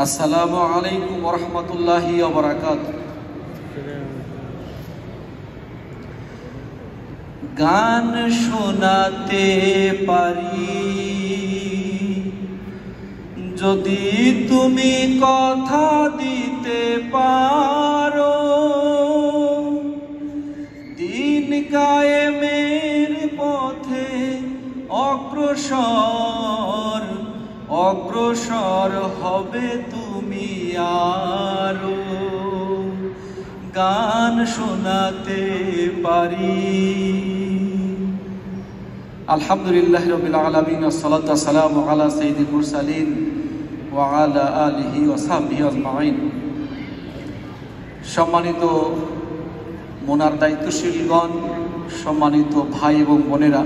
আসসালামু আলাইকুম ওয়া রাহমাতুল্লাহি ওয়া বারাকাতুহু। গান শোনাতে পারি যদি তুমি কথা দিতে পারো, দিন কায়েমের পথে অগ্রসর অগ্রসর হবে তুমি আরো। গান শোনাতে পারি। আলহামদুলিল্লাহ রাব্বিল আলামিন, আসসালাতু ওয়াসসালামু আলা সাইয়্যিদিল মুরসালিন ওয়া আলা আলিহি ওয়া সাহবিহি আজমাইন। সম্মানিত মোনার দায়িত্বশীলগণ, সম্মানিত ভাই এবং বোনেরা,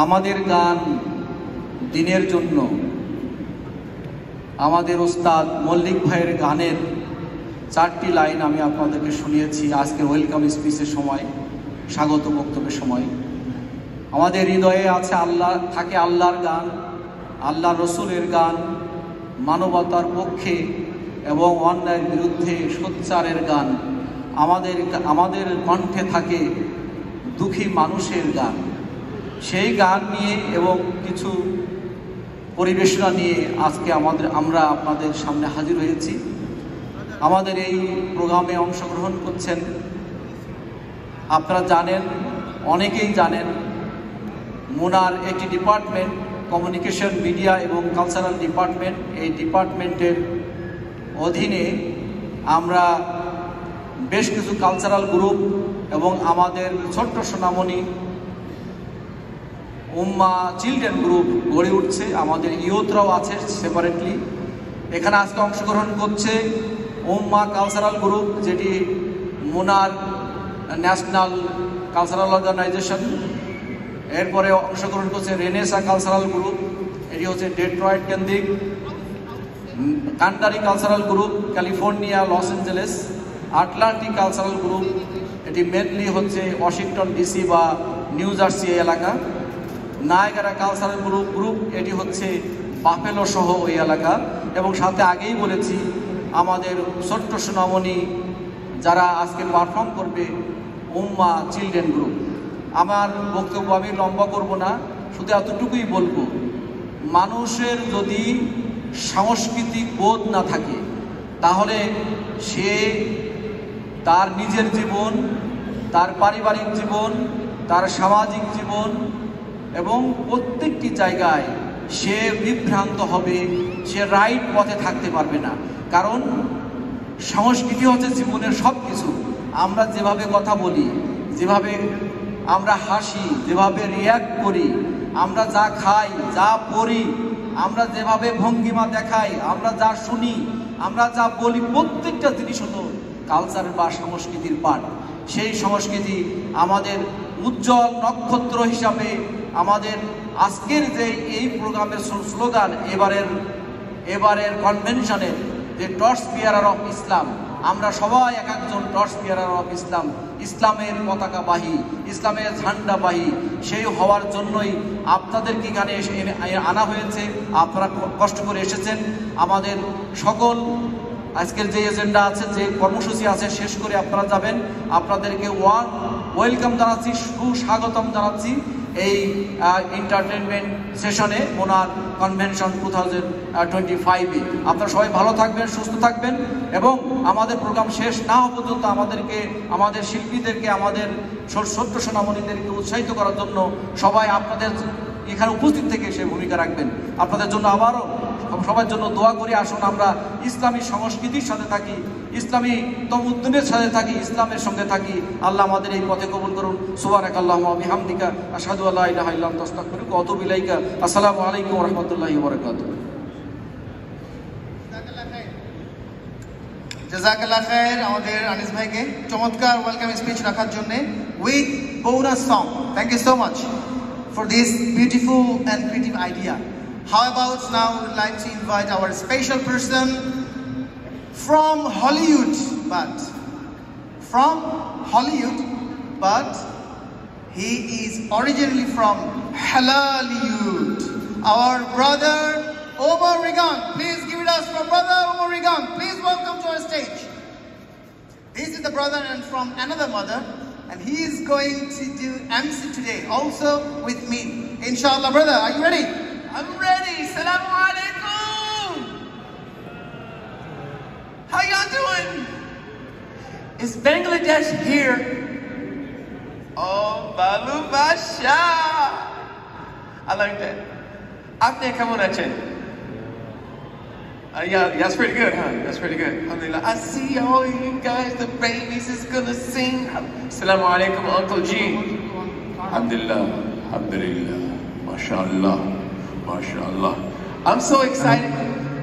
আমাদের গান দিনের জন্য আমাদের ওস্তাদ মল্লিক ভাইয়ের গানের 4টি লাইন আমি আপনাদেরকে শুনিয়েছি আজকে ওয়েলকাম স্পিচের সময়, স্বাগত বক্তব্যের সময়। আমাদের হৃদয়ে আছে আল্লাহর গান, আল্লাহ রসুলের গান, মানবতার পক্ষে এবং অন্যায়ের বিরুদ্ধে সোচ্চারের গান। আমাদের কণ্ঠে থাকে দুঃখী মানুষের গান। সেই গান নিয়ে এবং কিছু পরিবেশনা নিয়ে আজকে আমরা আপনাদের সামনে হাজির হয়েছি। আমাদের এই প্রোগ্রামে অংশগ্রহণ করছেন, আপনারা জানেন, অনেকেই জানেন, মোনার একটি ডিপার্টমেন্ট, কমিউনিকেশন, মিডিয়া এবং কালচারাল ডিপার্টমেন্ট, এই ডিপার্টমেন্টের অধীনে আমরা বেশ কিছু কালচারাল গ্রুপ এবং আমাদের ছোট্ট সোনামণি উম্মা চিলড্রেন গ্রুপ গড়ে উঠছে। আমাদের ইয়ুথরাও আছে সেপারেটলি। এখানে আজকে অংশগ্রহণ করছে উম্মা কালচারাল গ্রুপ, যেটি মোনার ন্যাশনাল কালচারাল অর্গানাইজেশন। এরপরে অংশগ্রহণ করছে রেনেসা কালচারাল গ্রুপ, এটি হচ্ছে ডেট্রয়েট কেন্দ্রিক। Country cultural group, California, Los Angeles. Atlantic cultural group, এটি মেনলি হচ্ছে ওয়াশিংটন ডিসি বা নিউ জার্সি এলাকা। নায়াগারা কালচারাল গ্রুপ, এটি হচ্ছে বাফেলো সহ ওই এলাকা। এবং সাথে আগেই বলেছি আমাদের ছোট্ট সোনামণি যারা আজকে পারফর্ম করবে, উম্মা চিলড্রেন গ্রুপ। আমার বক্তব্য আমি লম্বা করব না, শুধু এতটুকুই বলবো, মানুষের যদি সাংস্কৃতিক বোধ না থাকে তাহলে সে তার নিজের জীবন, তার পারিবারিক জীবন, তার সামাজিক জীবন এবং প্রত্যেকটি জায়গায় সে বিভ্রান্ত হবে, সে রাইট পথে থাকতে পারবে না। কারণ সংস্কৃতি হচ্ছে জীবনের সব কিছু। আমরা যেভাবে কথা বলি, যেভাবে আমরা হাসি, যেভাবে রিয়্যাক্ট করি, আমরা যা খাই, যা পড়ি, আমরা যেভাবে ভঙ্গিমা দেখাই, আমরা যা শুনি, আমরা যা বলি, প্রত্যেকটা জিনিস হলো কালচার বা সংস্কৃতির পার্ট। সেই সংস্কৃতি আমাদের উজ্জ্বল নক্ষত্র হিসাবে আমাদের আজকের যে এই প্রোগ্রামের স্লোগান, এবারের কনভেনশনের যে টর্চ বিয়ারার অফ ইসলাম, আমরা সবাই এক একজন টর্চ বিয়ারার অফ ইসলাম, ইসলামের পতাকাবাহী, ইসলামের ঝান্ডাবাহী। সেই হওয়ার জন্যই আপনাদেরকে এখানে আনা হয়েছে। আপনারা কষ্ট করে এসেছেন। আমাদের সকল আজকের যে এজেন্ডা আছে, যে কর্মসূচি আছে, শেষ করে আপনারা যাবেন। আপনাদেরকে ওয়েলকাম জানাচ্ছি, সুস্বাগতম জানাচ্ছি এই এন্টারটেনমেন্ট সেশনে, মোনার কনভেনশন 2025-এ। আপনারা সবাই ভালো থাকবেন, সুস্থ থাকবেন এবং আমাদের প্রোগ্রাম শেষ না হওয়া পর্যন্ত আমাদের শিল্পীদেরকে, আমাদের ছোট্ট সোনামণিদেরকে উৎসাহিত করার জন্য সবাই আপনাদের এখানে উপস্থিত থেকে সে ভূমিকা রাখবেন। আপনাদের জন্য আবারও সবার জন্য দোয়া করি। আসুন আমরা ইসলামী সংস্কৃতির সাথে থাকি, ইসলামী তমুদ্দিনের সাথে থাকি, ইসলামের সঙ্গে থাকি। আল্লাহ আমাদের এই পথে কবুল করুন। সুবহানাকাল্লাহুম্মা ওয়া বিহামদিকা, আশহাদু আল্লা ইলাহা ইল্লা আনতা, আস্তাগফিরুকা ওয়া আতুবু ইলাইকা। আসসালামু আলাইকুম ওয়া রাহমাতুল্লাহি ওয়া বারাকাতুহু। জাযাকাল্লাহ খায়ের আমাদের আনিস ভাইকে চমৎকার ওয়েলকাম স্পিচ রাখার জন্য with bonus song. Thank you so much for this beautiful and creative idea. How about now we would like to invite our special person from Hollywood, but he is originally from Hollywood. Our brother Omar Regan. Please give it us for brother Omar Regan. Please welcome to our stage. This is the brother and from another mother, and he is going to do MC today, also with me. Inshallah, brother, are you ready? I'm ready. Assalamu alaikum. How y'all doing? Is Bangladesh here? Oh, Balu Basha. I like that. Apne kamon achen? Yeah, that's pretty good, huh? That's pretty good. Alhamdulillah. I see all you guys, the babies is gonna sing. Assalamu alaikum, Uncle G. Alhamdulillah. Alhamdulillah. MashaAllah. MashaAllah. I'm so excited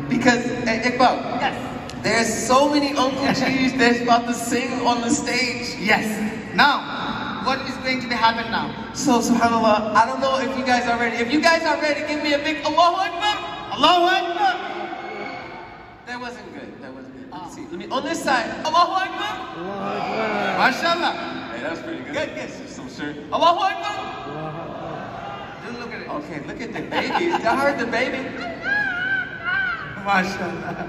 because, hey, Iqbal. Yes. There's so many Uncle G's that's about to sing on the stage. Yes. Now, what is going to be happen now? So, subhanAllah, I don't know if you guys are ready. If you guys are ready, give me a big Allahu Akbar. Allahu Akbar. That wasn't good. That wasn't good. Let me see. Let me, on this side. Allahu Akbar. MashaAllah. Hey, that's pretty good. Good, good. Some sure. Allahu Akbar. Just look at it. Okay, look at the babies. Y'all heard the baby? MashaAllah.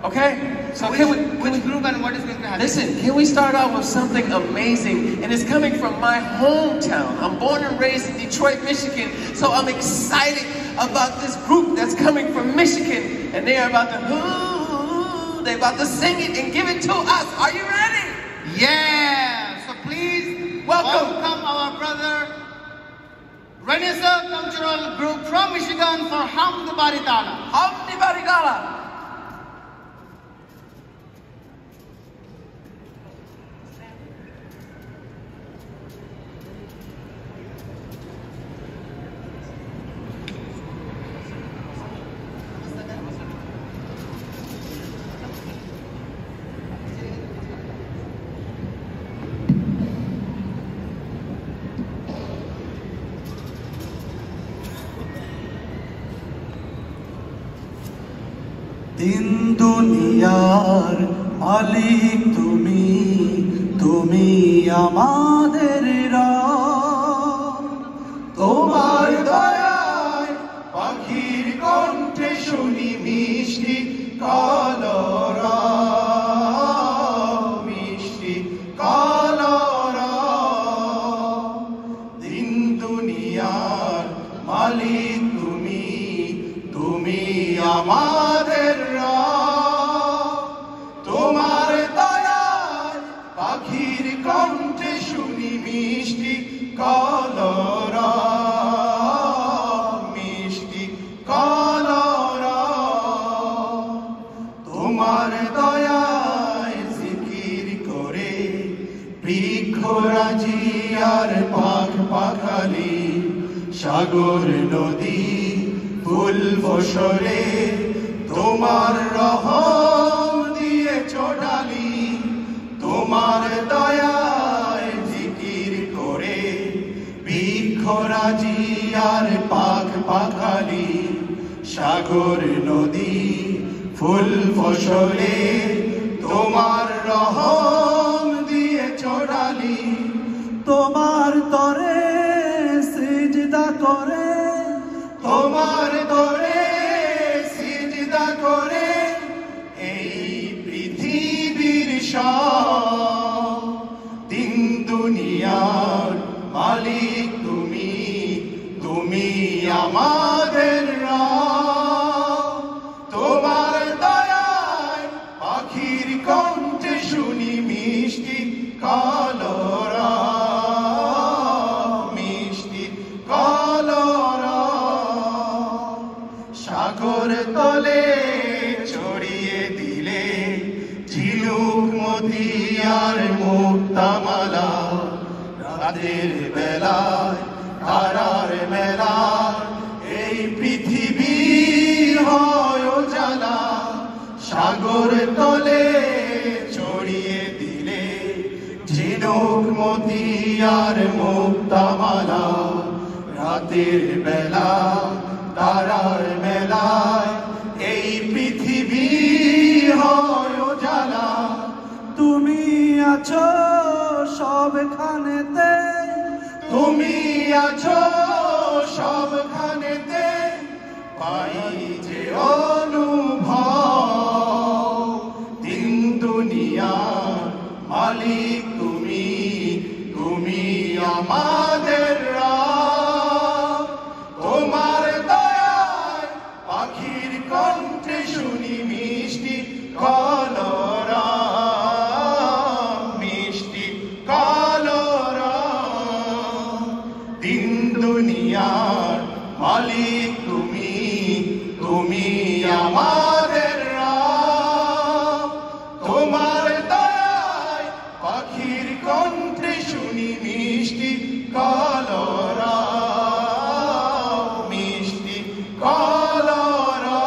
Okay, so Which group and what is going to happen? listen, can we start out with something amazing? And it's coming from my hometown. I'm born and raised in Detroit, Michigan. So I'm excited about this group that's coming from Michigan. And they are about to sing it and give it to us. Are you ready? Yeah. So please welcome our brother Renaissance Cultural Group from Michigan for Hamd Bari Ta'ala. Hamd Bari Ta'ala. তিন দুনিয়ার মালিক তুমি, তুমি আমাদের রব। তোমার দয়ায় পাখির কণ্ঠে শুনি মিষ্টি কলরব, মিষ্টি কলরব। তিন দুনিয়ার মালিক তুমি, তুমি আমাদের রব। তোমার দয়ায় পাখির কণ্ঠে শুনি মিষ্টি কলরব, মিষ্টি কলরব। তোমার দয়ায় জিকির করে বৃক্ষরাজি আর পাখ পাখালি, সাগর নদী ফুল ফসলে তোমার রহম দিয়ে চোডালি। তোমার দয়ায় জিকির করে বৃক্ষরাজি আর পাখ পাখালি, সাগর নদী ফুল ফসলে তোমার রহম দিয়ে চোডালি। তোমার তরে সিজদা করে, তোমার তরে সিজদা করে এই পৃথিবীর সব। তিন দুনিয়ার মালিক তুমি, তুমি আমাদের রব। তোমার দয়ায় পাখির কণ্ঠে শুনি মিষ্টি কলরব, মিষ্টি কলরব। সাগর তলে ছড়িয়ে দিলে ঝিনুক মতি আর মুক্তামালা। রাতের বেলায় তারার মেলা এই পৃথিবী হয় উজালা। সাগর তলে ছড়িয়ে দিলে ঝিনুক মতি আর মুক্তামালা। রাতের বেলা তারার মেলায় এই পৃথিবী হয় উজালা। তুমি আছো সবখানেতে, তুমি আছো সবখানেতে, পাই যে অনুভব দিন দুনিয়ার মালিক তুমি তুমি আমাদের রব তোমার দয়ায় পাখির কণ্ঠে শুনি মিষ্টি কলরা মিষ্টি কলরা দিন দুনিয়ার মালিক তুমি তুমি আমাদের রব তোমার দয়ায় পাখির কণ্ঠে শুনি মিষ্টি কলরা মিষ্টি কলরা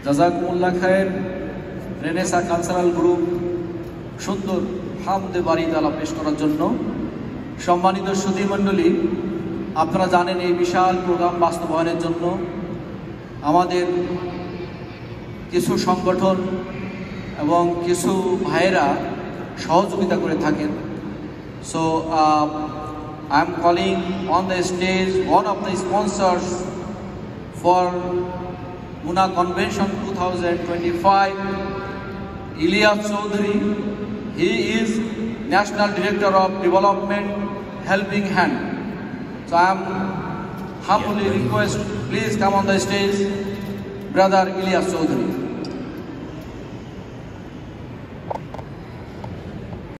জাযাকুমুল্লাহ খায়ের রেনেসা কালচারাল গ্রুপ সুন্দর হামদে বাড়ি তালা পেশ করার জন্য। সম্মানিত সুধীমণ্ডলী, আপনারা জানেন এই বিশাল প্রোগ্রাম বাস্তবায়নের জন্য আমাদের কিছু সংগঠন এবং কিছু ভাইয়েরা সহযোগিতা করে থাকেন। So I am calling on the stage one of the sponsors for Muna Convention 2025, Ilyas Chaudhary. He is National Director of Development Helping Hand. So I am humbly request, please come on the stage, Brother Ilyas Chaudhary.